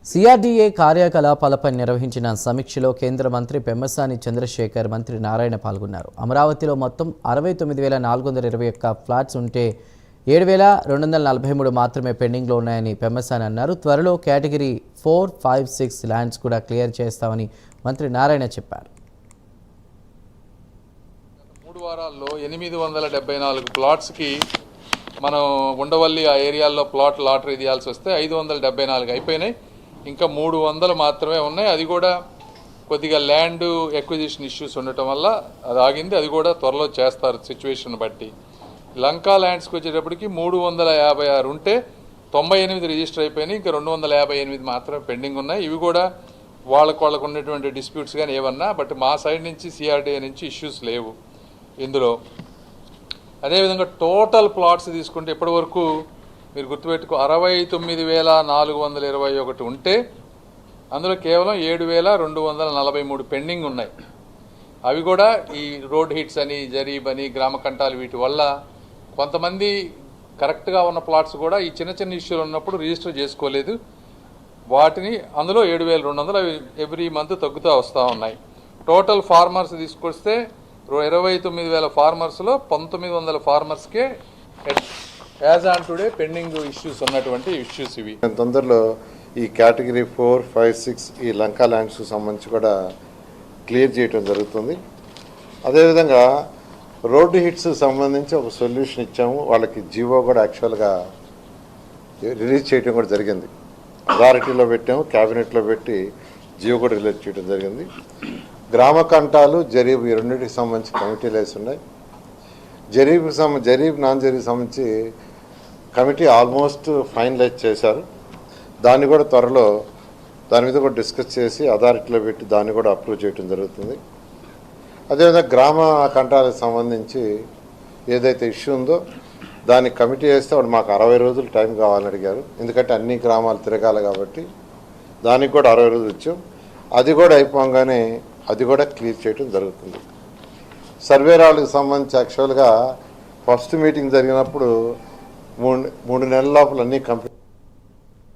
CRDA కార్యకలాపాలపై నిర్వహించిన సమీక్షలో కేంద్ర మంత్రి పెమ్మసాని చంద్రశేఖర్, మంత్రి నారాయణ పాల్గొన్నారు. అమరావతిలో మొత్తం 69,421 ఫ్లాట్స్ ఉంటే 7,243 మాత్రమే పెండింగ్లో ఉన్నాయని పెమ్మసాని అన్నారు. త్వరలో కేటగిరీ 4, 5, 6 ల్యాండ్స్ కూడా క్లియర్ చేస్తామని మంత్రి నారాయణ చెప్పారు. 3 వారాల్లో 874 ప్లాట్స్కి మనం ఉండవల్లి ఆ ఏరియాల్లో ప్లాట్ లాటరీ తీయాల్సి వస్తే 574 అయిపోయినాయి. ఇంకా 300 మాత్రమే ఉన్నాయి. అది కూడా కొద్దిగా ల్యాండ్ ఎక్విజిషన్ ఇష్యూస్ ఉండటం వల్ల అది ఆగింది. అది కూడా త్వరలో చేస్తారు సిచ్యువేషన్ బట్టి. లంకా ల్యాండ్స్కి వచ్చేటప్పటికి 356 ఉంటే 98 రిజిస్టర్ అయిపోయినాయి. ఇంకా 258 మాత్రమే పెండింగ్ ఉన్నాయి. ఇవి కూడా వాళ్ళకు ఉన్నటువంటి డిస్ప్యూట్స్ కానీ ఏమన్నా, బట్ మా సైడ్ నుంచి సిఆర్డీఏ నుంచి ఇష్యూస్ లేవు ఇందులో. అదేవిధంగా టోటల్ ప్లాట్స్ తీసుకుంటే ఇప్పటి వరకు మీరు గుర్తుపెట్టుకో 69,421 ఉంటే అందులో కేవలం 7,243 పెండింగ్ ఉన్నాయి. అవి కూడా ఈ రోడ్ హిట్స్ అని, జరీబ్ అని, గ్రామ కంటాలు వీటి వల్ల కొంతమంది కరెక్ట్గా ఉన్న ప్లాట్స్ కూడా ఈ చిన్న చిన్న ఇష్యూలు ఉన్నప్పుడు రిజిస్టర్ చేసుకోలేదు. వాటిని అందులో 7,200 అవి ఎవ్రీ మంత్ తగ్గుతూ వస్తూ ఉన్నాయి. టోటల్ ఫార్మర్స్ తీసుకొస్తే 29,000 ఫార్మర్స్లో 1,900 ఫార్మర్స్కే as on today pending issues ఉన్నటువంటి ఇష్యూస్ ఇవి. తొందరలో ఈ కేటగిరీ 4, 5, 6 ఈ లంకా ల్యాండ్స్కి సంబంధించి కూడా క్లియర్ చేయడం జరుగుతుంది. అదేవిధంగా రోడ్డు హిట్స్ సంబంధించి ఒక సొల్యూషన్ ఇచ్చాము. వాళ్ళకి జీవో కూడా యాక్చువల్గా రిలీజ్ చేయడం కూడా జరిగింది. అథారిటీలో పెట్టాము, క్యాబినెట్లో పెట్టి జీవో కూడా రిలీజ్ చేయడం జరిగింది. గ్రామ కంటాలు, జరీబ్ ఈ రెండింటికి సంబంధించి కమిటీలు వేసి ఉన్నాయి. జరీబ్ నాన్ జరీబ్ సంబంధించి కమిటీ ఆల్మోస్ట్ ఫైనలైజ్ చేశారు. దాన్ని కూడా త్వరలో దాని మీద కూడా డిస్కస్ చేసి అథారిటీలో పెట్టి దాన్ని కూడా అప్రూవ్ చేయడం జరుగుతుంది. అదేవిధంగా గ్రామ కంటాలకు సంబంధించి ఏదైతే ఇష్యూ ఉందో దాన్ని కమిటీ వేస్తే వాడు మాకు 60 రోజులు టైం కావాలని అడిగారు. ఎందుకంటే అన్ని గ్రామాలు తిరగాలి కాబట్టి దానికి కూడా 60 రోజులు ఇచ్చాం. అది కూడా అయిపోగానే అది కూడా క్లియర్ చేయడం జరుగుతుంది. సర్వేరాళ్ళకి సంబంధించి యాక్చువల్గా ఫస్ట్ మీటింగ్ జరిగినప్పుడు 3 నెలల లోపల అన్నీ కంప్లీట్